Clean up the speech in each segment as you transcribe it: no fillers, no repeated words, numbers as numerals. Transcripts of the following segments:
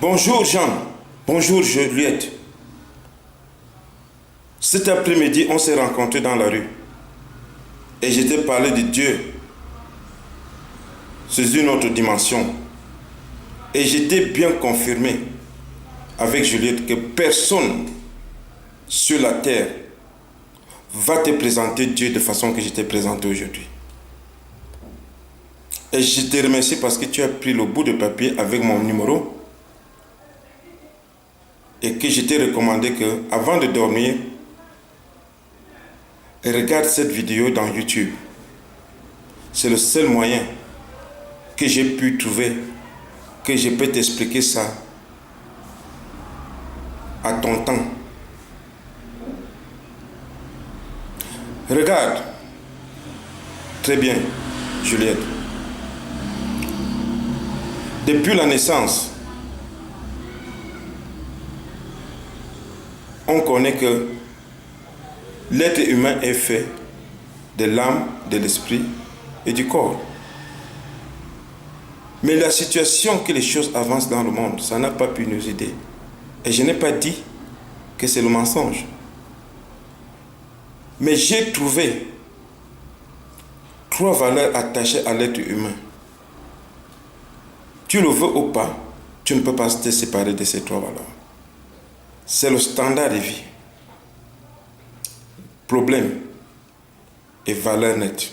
Bonjour Jean, bonjour Juliette. Cet après-midi, on s'est rencontrés dans la rue et je t'ai parlé de Dieu. C'est une autre dimension. Et je t'ai bien confirmé avec Juliette que personne sur la terre va te présenter Dieu de façon que je t'ai présenté aujourd'hui. Et je te remercie parce que tu as pris le bout de papier avec mon numéro et que je t'ai recommandé que, avant de dormir, regarde cette vidéo dans YouTube. C'est le seul moyen que j'ai pu trouver que je peux t'expliquer ça à ton temps. Regarde. Très bien, Juliette. Depuis la naissance, on connaît que l'être humain est fait de l'âme, de l'esprit et du corps. Mais la situation que les choses avancent dans le monde, ça n'a pas pu nous aider. Et je n'ai pas dit que c'est le mensonge. Mais j'ai trouvé 3 valeurs attachées à l'être humain. Tu le veux ou pas, tu ne peux pas te séparer de ces 3 valeurs. C'est le standard de vie, problème et valeur nette.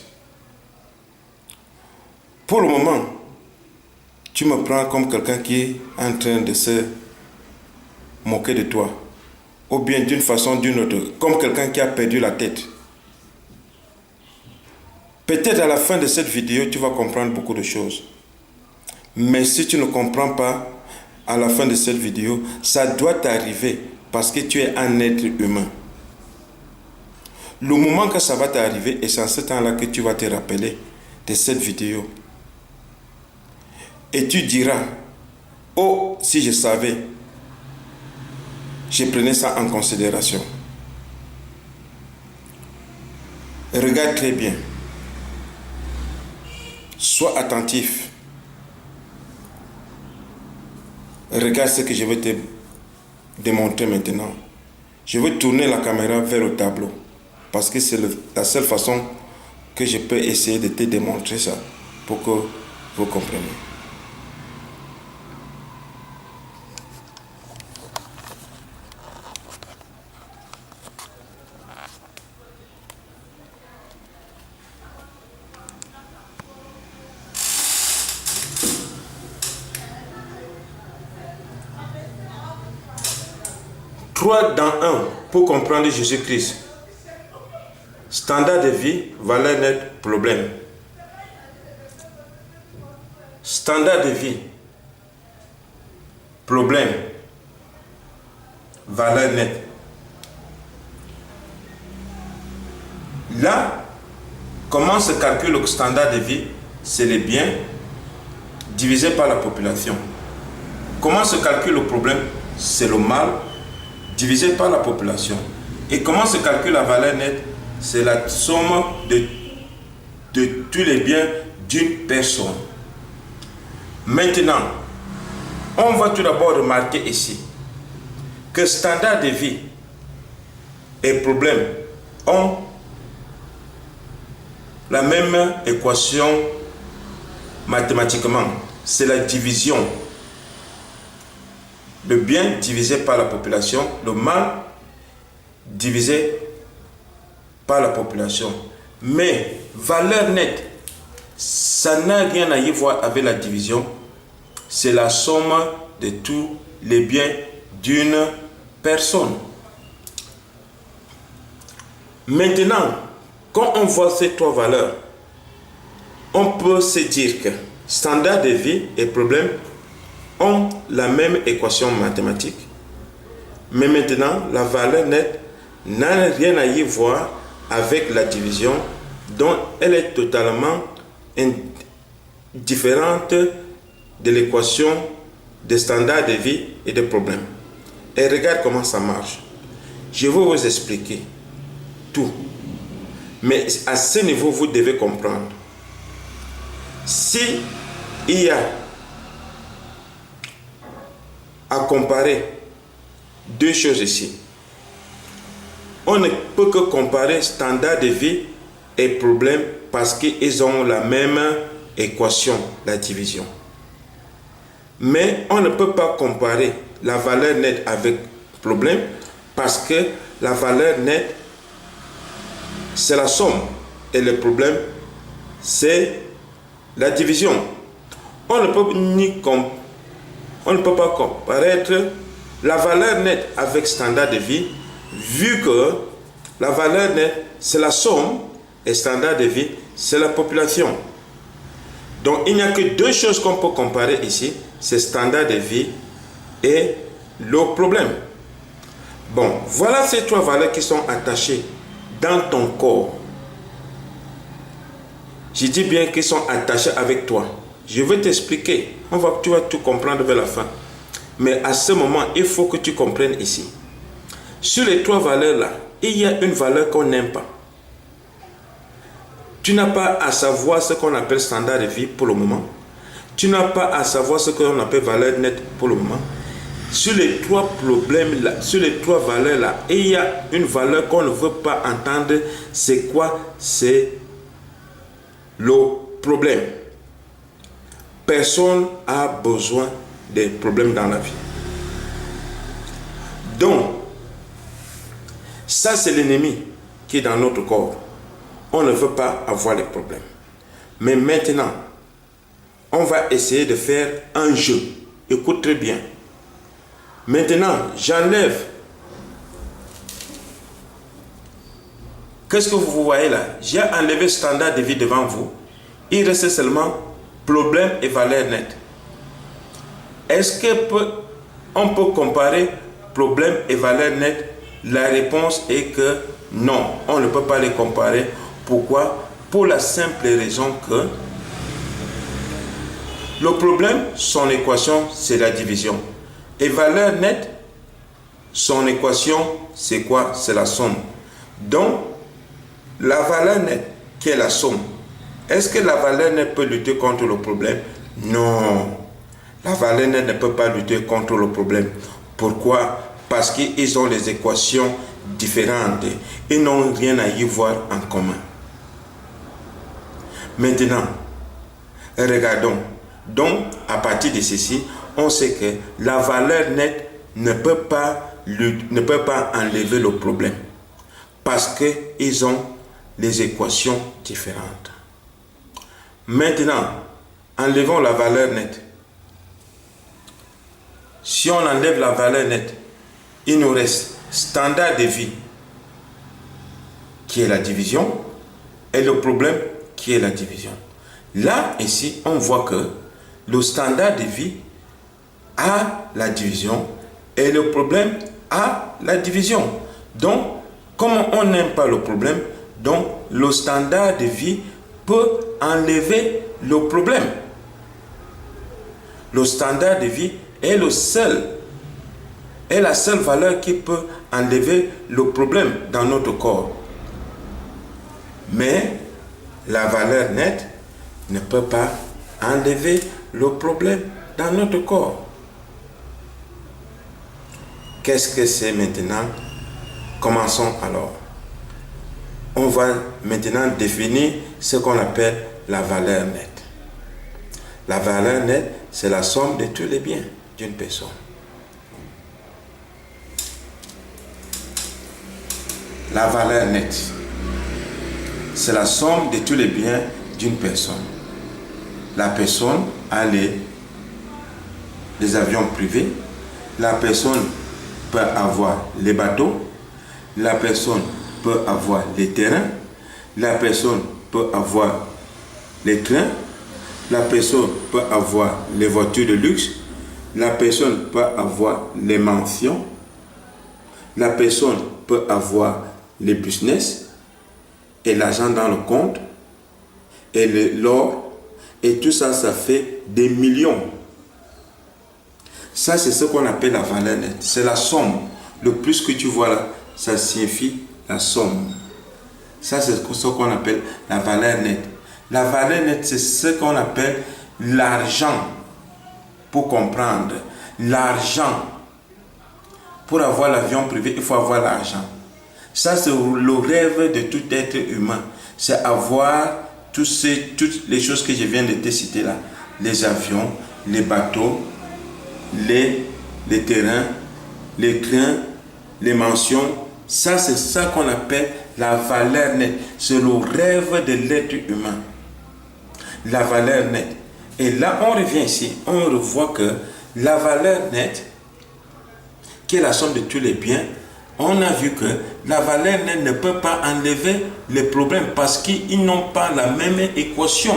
Pour le moment, tu me prends comme quelqu'un qui est en train de se moquer de toi, ou bien d'une façon ou d'une autre, comme quelqu'un qui a perdu la tête. Peut-être à la fin de cette vidéo, tu vas comprendre beaucoup de choses. Mais si tu ne comprends pas à la fin de cette vidéo, ça doit t'arriver parce que tu es un être humain. Le moment que ça va t'arriver, et c'est en ce temps-là que tu vas te rappeler de cette vidéo. Et tu diras, oh, si je savais, je prenais ça en considération. Regarde très bien. Sois attentif. Regarde ce que je vais te démontrer maintenant. Je vais tourner la caméra vers le tableau. Parce que c'est la seule façon que je peux essayer de te démontrer ça. Pour que vous compreniez. Trois dans un pour comprendre Jésus-Christ. Standard de vie, valeur nette, problème. Standard de vie, problème, valeur nette. Là, comment se calcule le standard de vie? C'est les biens divisé par la population. Comment se calcule le problème? C'est le mal divisé par la population. Et comment se calcule la valeur nette? C'est la somme de tous les biens d'une personne. Maintenant, on va tout d'abord remarquer ici que standard de vie et problème ont la même équation mathématiquement. C'est la division. Le bien divisé par la population, le mal divisé par la population. Mais valeur nette, ça n'a rien à y voir avec la division. C'est la somme de tous les biens d'une personne. Maintenant, quand on voit ces 3 valeurs, on peut se dire que standard de vie et problème ont la même équation mathématique. Mais maintenant, la valeur nette n'a rien à y voir avec la division, dont elle est totalement différente de l'équation des standards de vie et des problèmes. Et regarde comment ça marche. Je vais vous expliquer tout. Mais à ce niveau, vous devez comprendre. Si il y a à comparer deux choses ici. On ne peut que comparer standard de vie et problème parce qu'ils ont la même équation, la division. Mais on ne peut pas comparer la valeur nette avec problème parce que la valeur nette, c'est la somme et le problème, c'est la division. On ne peut pas comparer la valeur nette avec standard de vie, vu que la valeur nette, c'est la somme et standard de vie, c'est la population. Donc, il n'y a que deux choses qu'on peut comparer ici, c'est standard de vie et le problème. Bon, voilà ces trois valeurs qui sont attachées dans ton corps. Je dis bien qu'ils sont attachés avec toi. Je vais t'expliquer. Tu vas tout comprendre vers la fin. Mais à ce moment, il faut que tu comprennes ici. Sur les trois valeurs-là, il y a une valeur qu'on n'aime pas. Tu n'as pas à savoir ce qu'on appelle standard de vie pour le moment. Tu n'as pas à savoir ce qu'on appelle valeur nette pour le moment. Sur les trois problèmes-là, sur les trois valeurs-là, il y a une valeur qu'on ne veut pas entendre. C'est quoi? C'est le problème. Personne n'a besoin des problèmes dans la vie. Donc, ça c'est l'ennemi qui est dans notre corps. On ne veut pas avoir les problèmes. Mais maintenant, on va essayer de faire un jeu. Écoute très bien. Maintenant, j'enlève. Qu'est-ce que vous voyez là? J'ai enlevé standard de vie devant vous. Il reste seulement problème et valeur nette. Est-ce qu'on peut comparer problème et valeur nette? La réponse est que non, on ne peut pas les comparer. Pourquoi? Pour la simple raison que le problème, son équation, c'est la division. Et valeur nette, son équation, c'est quoi? C'est la somme. Donc, la valeur nette, qui est la somme, est-ce que la valeur nette peut lutter contre le problème? Non. La valeur nette ne peut pas lutter contre le problème. Pourquoi? Parce qu'ils ont les équations différentes. Ils n'ont rien à y voir en commun. Maintenant, regardons. Donc, à partir de ceci, on sait que la valeur nette ne peut pas enlever le problème. Parce qu'ils ont les équations différentes. Maintenant, enlevons la valeur nette. Si on enlève la valeur nette, il nous reste standard de vie, qui est la division, et le problème, qui est la division. Là, ici, on voit que le standard de vie a la division, et le problème a la division. Donc, comme on n'aime pas le problème, donc le standard de vie peut enlever le problème. Le standard de vie est la seule valeur qui peut enlever le problème dans notre corps. Mais la valeur nette ne peut pas enlever le problème dans notre corps. Qu'est-ce que c'est maintenant? Commençons alors. On va maintenant définir ce qu'on appelle la valeur nette. La valeur nette, c'est la somme de tous les biens d'une personne. La valeur nette, c'est la somme de tous les biens d'une personne. La personne a les avions privés. La personne peut avoir les bateaux. La personne peut avoir les terrains. La personne peut avoir les trains. La personne peut avoir les voitures de luxe. La personne peut avoir les mansions. La personne peut avoir les business et l'argent dans le compte et l'or. Et tout ça, ça fait des millions. Ça, c'est ce qu'on appelle la valeur nette. C'est la somme. Le plus que tu vois là, ça signifie la somme. Ça, c'est ce qu'on appelle la valeur nette. La valeur nette, c'est ce qu'on appelle l'argent pour comprendre. L'argent, pour avoir l'avion privé, il faut avoir l'argent. Ça, c'est le rêve de tout être humain. C'est avoir toutes les choses que je viens de te citer là. Les avions, les bateaux, les terrains, les trains, les mansions. Ça, c'est ça qu'on appelle la valeur nette. C'est le rêve de l'être humain. La valeur nette. Et là, on revient ici, on revoit que la valeur nette, qui est la somme de tous les biens, on a vu que la valeur nette ne peut pas enlever les problèmes parce qu'ils n'ont pas la même équation.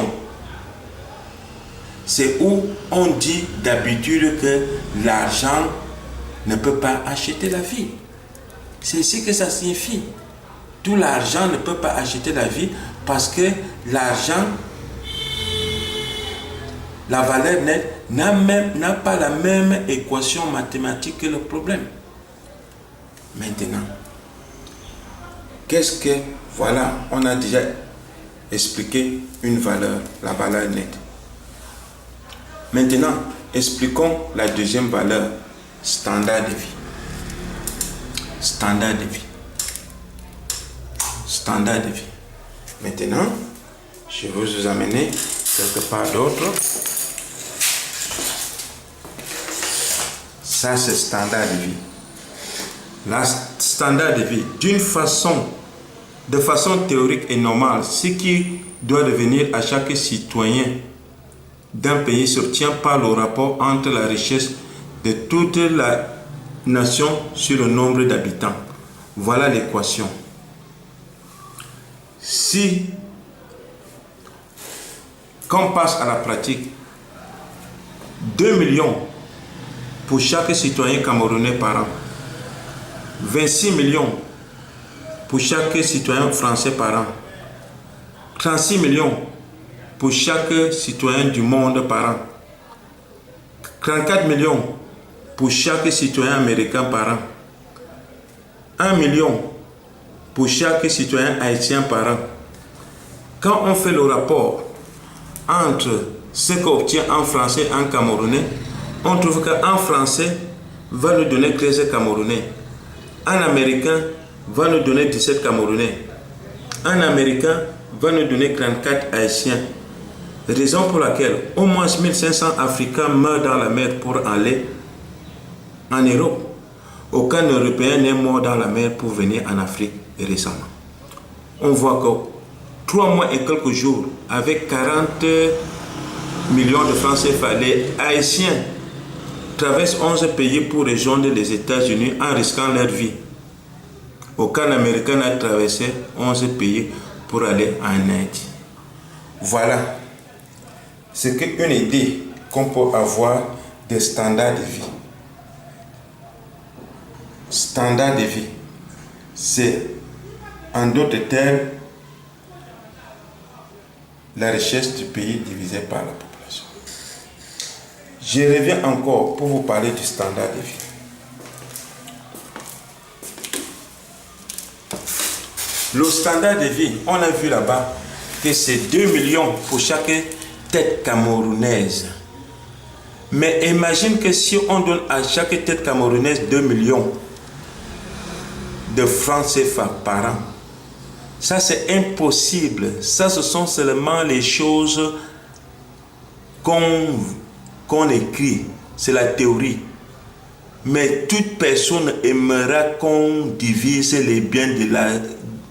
C'est où on dit d'habitude que l'argent ne peut pas acheter la vie. C'est ici que ça signifie. Tout l'argent ne peut pas acheter la vie parce que l'argent, la valeur nette, n'a pas la même équation mathématique que le problème. Maintenant, qu'est-ce que... Voilà, on a déjà expliqué une valeur, la valeur nette. Maintenant, expliquons la deuxième valeur, standard de vie. Standard de vie. Standard de vie. Maintenant, je vais vous amener quelque part d'autre. Ça, c'est standard de vie. La standard de vie, de façon théorique et normale, ce qui doit devenir à chaque citoyen d'un pays se tient par le rapport entre la richesse de toute la nation sur le nombre d'habitants. Voilà l'équation. Si, quand on passe à la pratique, 2 millions pour chaque citoyen camerounais par an, 26 millions pour chaque citoyen français par an, 36 millions pour chaque citoyen du monde par an, 34 millions pour chaque citoyen américain par an, 1 million pour chaque citoyen haïtien par an. Quand on fait le rapport entre ce qu'obtient un Français et un Camerounais, on trouve qu'un Français va nous donner 13 Camerounais. Un Américain va nous donner 17 Camerounais. Un Américain va nous donner 34 Haïtiens. Raison pour laquelle au moins 1500 Africains meurent dans la mer pour aller en Europe. Aucun Européen n'est mort dans la mer pour venir en Afrique récemment. On voit que 3 mois et quelques jours, avec 40 millions de francs CFA, les Haïtiens traversent 11 pays pour rejoindre les États-Unis en risquant leur vie. Aucun Américain n'a traversé 11 pays pour aller en Haïti. Voilà. C'est une idée qu'on peut avoir des standards de vie. Standard de vie, c'est en d'autres termes la richesse du pays divisée par la population. Je reviens encore pour vous parler du standard de vie. Le standard de vie, on a vu là-bas que c'est 2 millions pour chaque tête camerounaise. Mais imagine que si on donne à chaque tête camerounaise 2 millions de francs CFA par an, ça c'est impossible. Ça, ce sont seulement les choses qu'on écrit. C'est la théorie. Mais toute personne aimera qu'on divise les biens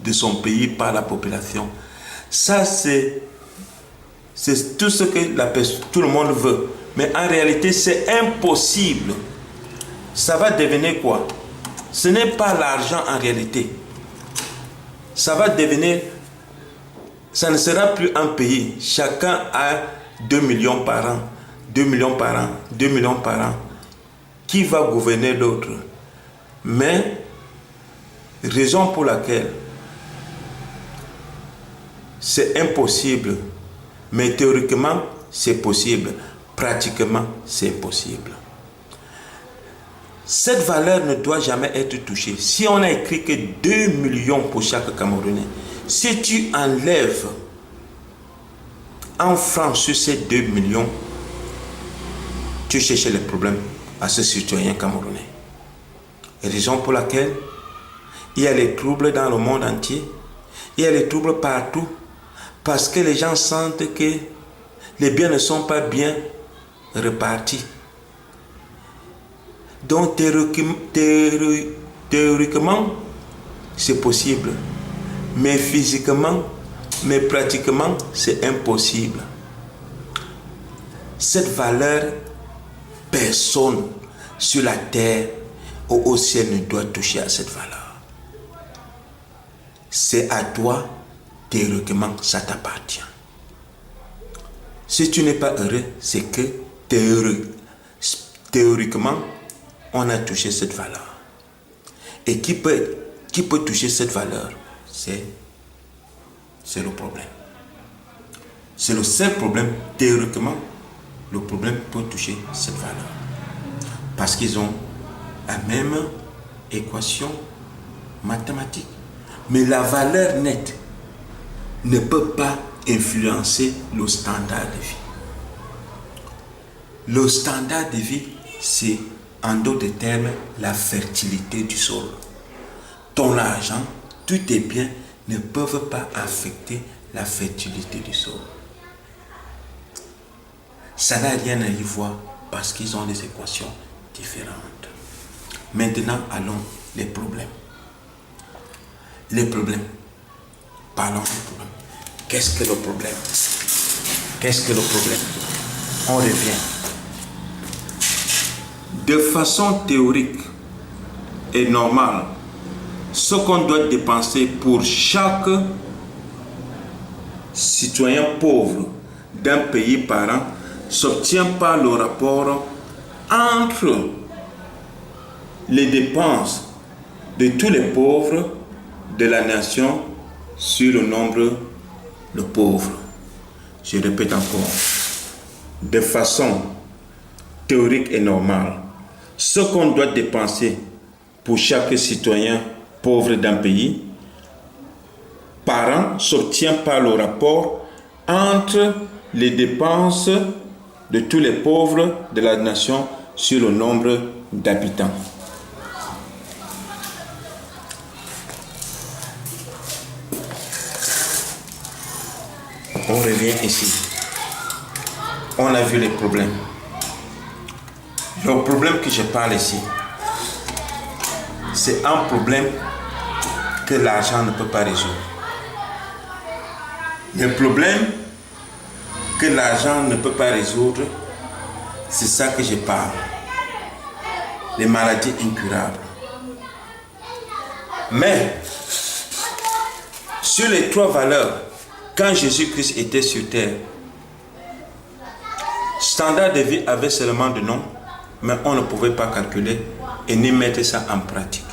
de son pays par la population. Ça, c'est tout ce que tout le monde veut. Mais en réalité, c'est impossible. Ça va devenir quoi? Ce n'est pas l'argent en réalité. Ça va devenir... Ça ne sera plus un pays. Chacun a 2 millions par an. 2 millions par an. 2 millions par an. Qui va gouverner l'autre? Mais, raison pour laquelle c'est impossible. Mais théoriquement, c'est possible. Pratiquement, c'est impossible. Cette valeur ne doit jamais être touchée. Si on a écrit que 2 millions pour chaque Camerounais, si tu enlèves un franc sur ces 2 millions, tu cherches les problèmes à ce citoyen camerounais. Raison pour laquelle il y a les troubles dans le monde entier, il y a les troubles partout, parce que les gens sentent que les biens ne sont pas bien repartis. Donc théoriquement, c'est possible, mais physiquement, mais pratiquement, c'est impossible. Cette valeur, personne sur la terre ou au ciel ne doit toucher à cette valeur. C'est à toi, théoriquement, ça t'appartient. Si tu n'es pas heureux, c'est que théoriquement, on a touché cette valeur. Et qui peut toucher cette valeur? C'est le problème. C'est le seul problème, théoriquement, le problème peut toucher cette valeur. Parce qu'ils ont la même équation mathématique. Mais la valeur nette ne peut pas influencer le standard de vie. Le standard de vie, c'est, en d'autres termes, la fertilité du sol. Ton argent, tous tes biens ne peuvent pas affecter la fertilité du sol. Ça n'a rien à y voir parce qu'ils ont des équations différentes. Maintenant, allons les problèmes. Les problèmes. Parlons des problèmes. Qu'est-ce que le problème? Qu'est-ce que le problème? On revient. De façon théorique et normale, ce qu'on doit dépenser pour chaque citoyen pauvre d'un pays par an s'obtient par le rapport entre les dépenses de tous les pauvres de la nation sur le nombre de pauvres. Je répète encore, de façon théorique et normale, ce qu'on doit dépenser pour chaque citoyen pauvre d'un pays par an s'obtient par le rapport entre les dépenses de tous les pauvres de la nation sur le nombre d'habitants. On revient ici. On a vu les problèmes. Le problème que je parle ici, c'est un problème que l'argent ne peut pas résoudre. Le problème que l'argent ne peut pas résoudre, c'est ça que je parle. Les maladies incurables. Mais, sur les trois valeurs, quand Jésus-Christ était sur terre, standard de vie avait seulement de nom, mais on ne pouvait pas calculer et ni mettre ça en pratique.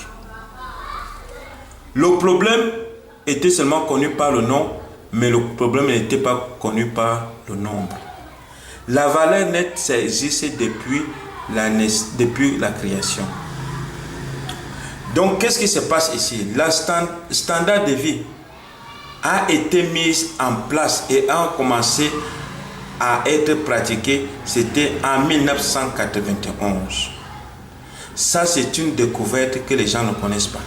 Le problème était seulement connu par le nom, mais le problème n'était pas connu par le nombre. La valeur nette, ça existe depuis la création. Donc, qu'est-ce qui se passe ici? Le standard de vie a été mis en place et a commencé à être pratiqué, c'était en 1991. Ça, c'est une découverte que les gens ne connaissent pas.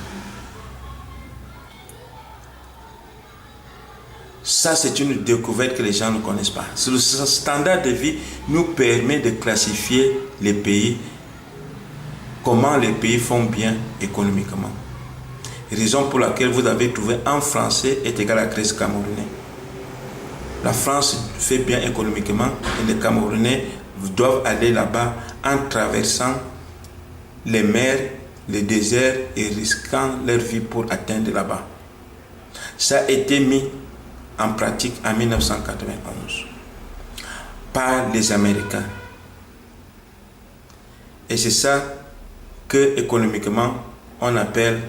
Ça, c'est une découverte que les gens ne connaissent pas. Ce standard de vie nous permet de classifier les pays, comment les pays font bien économiquement. Raison pour laquelle vous avez trouvé un Français est égal à 13 Camerounais. La France fait bien économiquement et les Camerounais doivent aller là-bas en traversant les mers, les déserts et risquant leur vie pour atteindre là-bas. Ça a été mis en pratique en 1991 par les Américains. Et c'est ça que économiquement on appelle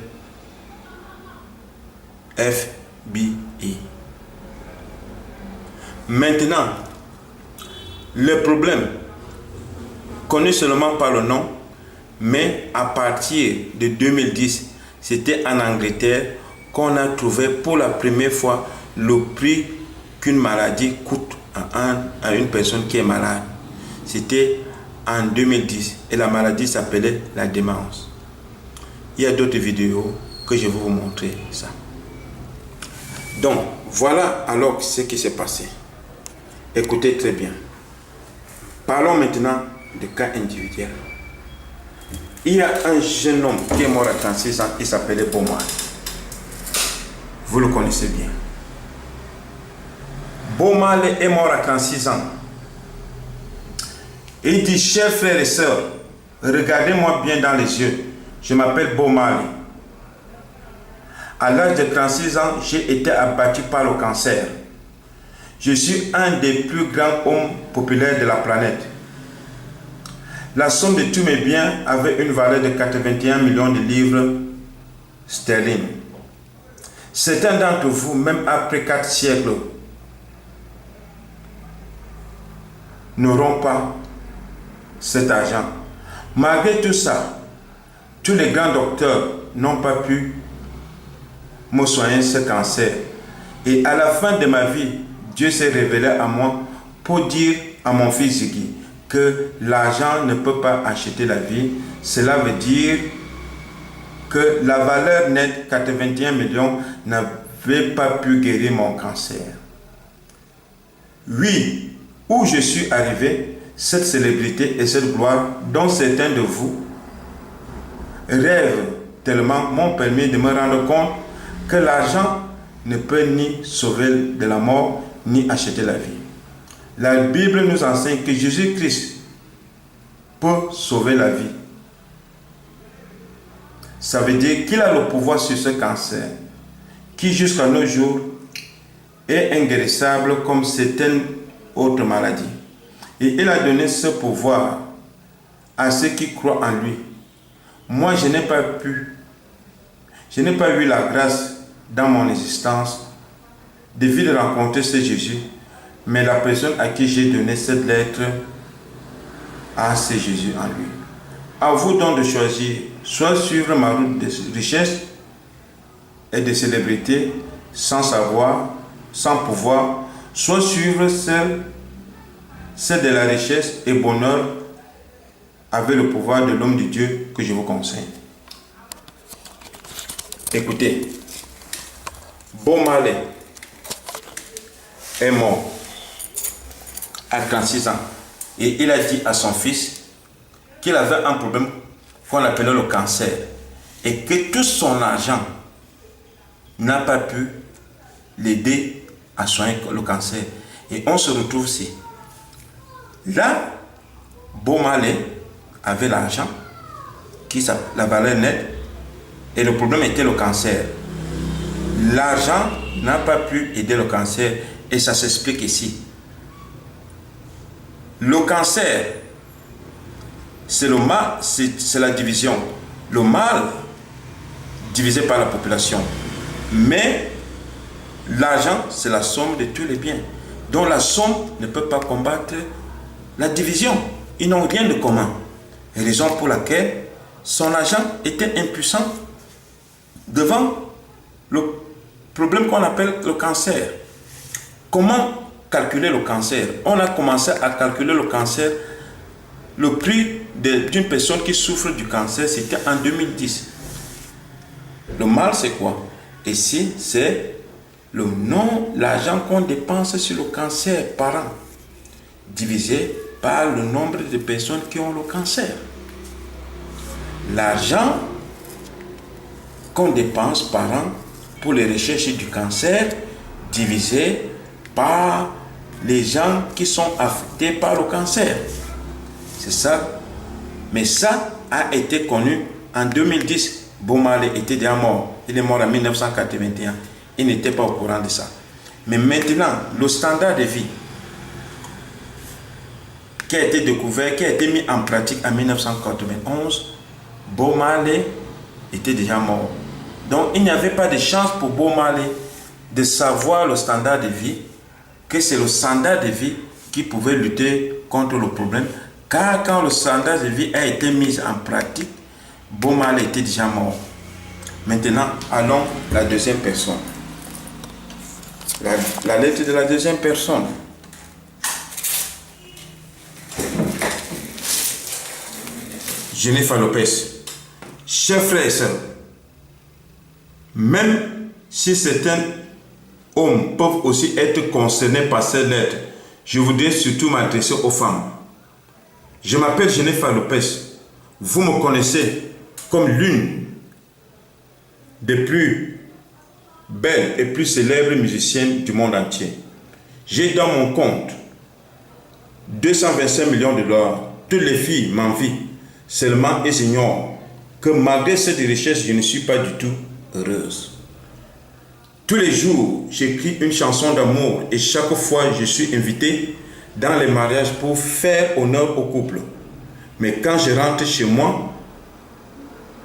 FBI. Maintenant, le problème connu seulement par le nom, mais à partir de 2010, c'était en Angleterre qu'on a trouvé pour la première fois le prix qu'une maladie coûte à une personne qui est malade. C'était en 2010 et la maladie s'appelait la démence. Il y a d'autres vidéos que je vais vous montrer ça. Donc, voilà alors ce qui s'est passé. Écoutez très bien. Parlons maintenant de cas individuels. Il y a un jeune homme qui est mort à 36 ans, il s'appelait Bob Marley. Vous le connaissez bien. Bob Marley est mort à 36 ans. Il dit, chers frères et sœurs, regardez-moi bien dans les yeux. Je m'appelle Bob Marley. À l'âge de 36 ans, j'ai été abattu par le cancer. Je suis un des plus grands hommes populaires de la planète. La somme de tous mes biens avait une valeur de 81 millions de livres sterling. Certains d'entre vous, même après 4 siècles, n'auront pas cet argent. Malgré tout ça, tous les grands docteurs n'ont pas pu me soigner ce cancer. Et à la fin de ma vie, Dieu s'est révélé à moi pour dire à mon fils Ziggy que l'argent ne peut pas acheter la vie. Cela veut dire que la valeur nette, 81 millions, n'avait pas pu guérir mon cancer. Oui, où je suis arrivé, cette célébrité et cette gloire dont certains de vous rêvent tellement m'ont permis de me rendre compte que l'argent ne peut ni sauver de la mort, ni acheter la vie. La Bible nous enseigne que Jésus-Christ peut sauver la vie. Ça veut dire qu'il a le pouvoir sur ce cancer, qui jusqu'à nos jours est inguérissable comme certaines autres maladies. Et il a donné ce pouvoir à ceux qui croient en lui. Moi, je n'ai pas eu la grâce dans mon existence de rencontrer ce Jésus, mais la personne à qui j'ai donné cette lettre a ce Jésus en lui. À vous donc de choisir, soit suivre ma route de richesse et de célébrité sans savoir, sans pouvoir, soit suivre celle de la richesse et bonheur avec le pouvoir de l'homme de Dieu que je vous conseille. Écoutez, Bob Marley est mort à 36 ans et il a dit à son fils qu'il avait un problème qu'on appelait le cancer et que tout son argent n'a pas pu l'aider à soigner le cancer. Et on se retrouve ici. Là, Bob Marley avait l'argent, la valeur nette, et le problème était le cancer. L'argent n'a pas pu aider le cancer et ça s'explique ici. Le cancer, c'est le mal, c'est la division. Le mal divisé par la population. Mais l'argent, c'est la somme de tous les biens. Donc la somme ne peut pas combattre la division. Ils n'ont rien de commun. Raison pour laquelle son argent était impuissant devant le problème qu'on appelle le cancer. Comment calculer le cancer? On a commencé à calculer le cancer. Le prix d'une personne qui souffre du cancer, c'était en 2010. Le mal, c'est quoi? Ici, c'est l'argent qu'on dépense sur le cancer par an, divisé par le nombre de personnes qui ont le cancer. L'argent qu'on dépense par an pour les recherches du cancer, divisé par les gens qui sont affectés par le cancer. C'est ça. Mais ça a été connu en 2010. Bob Marley était déjà mort. Il est mort en 1981. Il n'était pas au courant de ça. Mais maintenant, le standard de vie qui a été découvert, qui a été mis en pratique en 1991, Bob Marley était déjà mort. Donc il n'y avait pas de chance pour Bob Marley de savoir le standard de vie, que c'est le standard de vie qui pouvait lutter contre le problème. Car quand le standard de vie a été mis en pratique, Bob Marley était déjà mort. Maintenant, allons à la deuxième personne. La lettre de la deuxième personne. Jennifer Lopez. Chers frères et sœurs, même si certains hommes peuvent aussi être concernés par cette lettre, je voudrais surtout m'adresser aux femmes. Je m'appelle Jennifer Lopez. Vous me connaissez comme l'une des plus belles et plus célèbres musiciennes du monde entier. J'ai dans mon compte 225 millions de dollars. Toutes les filles m'envient. Seulement, elles ignorent que malgré cette richesse, je ne suis pas du tout heureuse. Tous les jours, j'écris une chanson d'amour et chaque fois, je suis invité dans les mariages pour faire honneur au couple. Mais quand je rentre chez moi,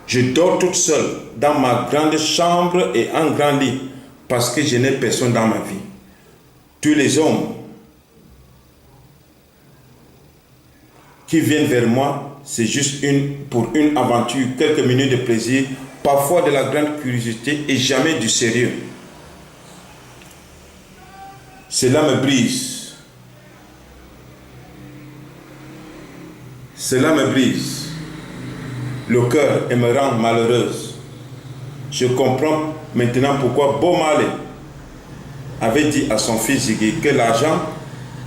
je dors toute seule dans ma grande chambre et en grand lit parce que je n'ai personne dans ma vie. Tous les hommes qui viennent vers moi, c'est juste pour une aventure, quelques minutes de plaisir, parfois de la grande curiosité et jamais du sérieux. Cela me brise. Cela me brise le cœur et me rend malheureuse. Je comprends maintenant pourquoi Bob Marley avait dit à son fils Ziggy que l'argent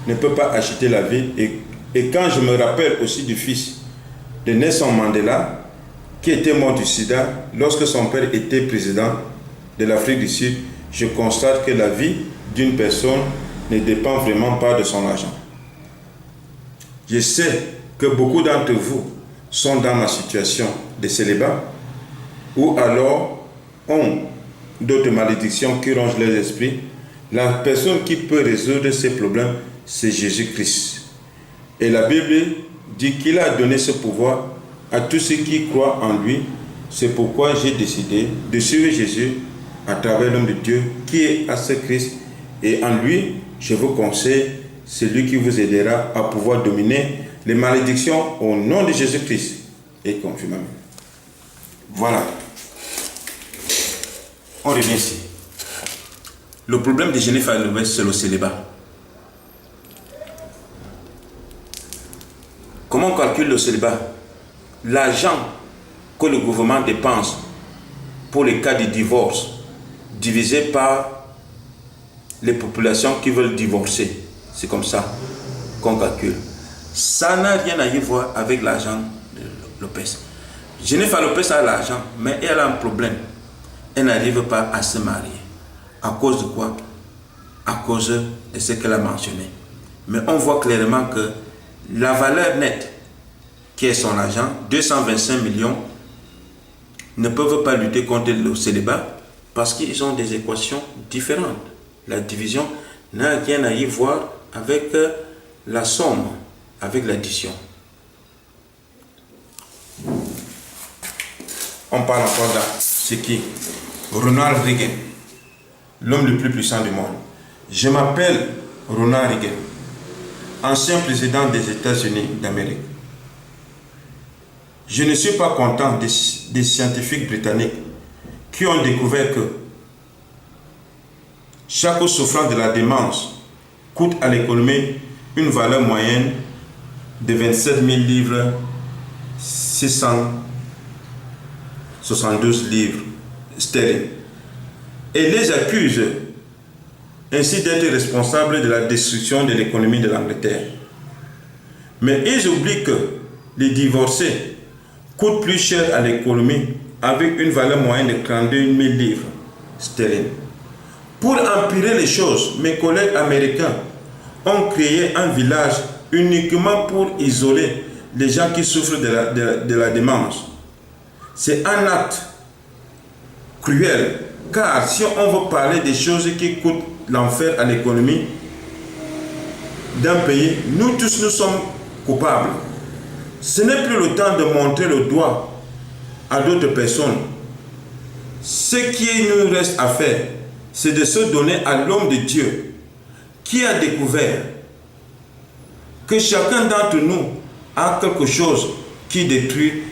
ne peut pas acheter la vie. Et quand je me rappelle aussi du fils de Nelson Mandela, qui était mort du sida lorsque son père était président de l'Afrique du Sud, je constate que la vie d'une personne ne dépend vraiment pas de son argent. Je sais que beaucoup d'entre vous sont dans ma situation de célibat ou alors ont d'autres malédictions qui rongent leurs esprits. La personne qui peut résoudre ces problèmes, c'est Jésus-Christ. Et la Bible dit qu'il a donné ce pouvoir à tous ceux qui croient en lui. C'est pourquoi j'ai décidé de suivre Jésus à travers l'homme de Dieu qui est à ce Christ. Et en lui, je vous conseille, c'est lui qui vous aidera à pouvoir dominer les malédictions au nom de Jésus-Christ. Et confirmez. Voilà. On revient ici. Le problème de Jennifer Lopez, c'est le célibat. Comment on calcule le célibat? L'argent que le gouvernement dépense pour les cas de divorce, divisé par les populations qui veulent divorcer. C'est comme ça qu'on calcule. Ça n'a rien à y voir avec l'argent de Lopez. Jennifer Lopez a l'argent, mais elle a un problème. Elle n'arrive pas à se marier. À cause de quoi? À cause de ce qu'elle a mentionné. Mais on voit clairement que la valeur nette, qui est son argent, 225 millions, ne peuvent pas lutter contre le célibat parce qu'ils ont des équations différentes. La division n'a rien à y voir avec la somme, avec l'addition. On parle encore là, c'est qui? Ronald Reagan, l'homme le plus puissant du monde. Je m'appelle Ronald Reagan, ancien président des États-Unis d'Amérique. Je ne suis pas content des scientifiques britanniques qui ont découvert que chaque souffrant de la démence coûte à l'économie une valeur moyenne de 27 000 livres 672 livres sterling et les accusent ainsi d'être responsables de la destruction de l'économie de l'Angleterre. Mais ils oublient que les divorcés coûtent plus cher à l'économie avec une valeur moyenne de 32 000 livres sterling. Pour empirer les choses, mes collègues américains ont créé un village uniquement pour isoler les gens qui souffrent de la démence. C'est un acte cruel, car si on veut parler des choses qui coûtent l'enfer à l'économie d'un pays, nous tous nous sommes coupables. Ce n'est plus le temps de montrer le doigt à d'autres personnes. Ce qui nous reste à faire, c'est de se donner à l'homme de Dieu qui a découvert que chacun d'entre nous a quelque chose qui détruit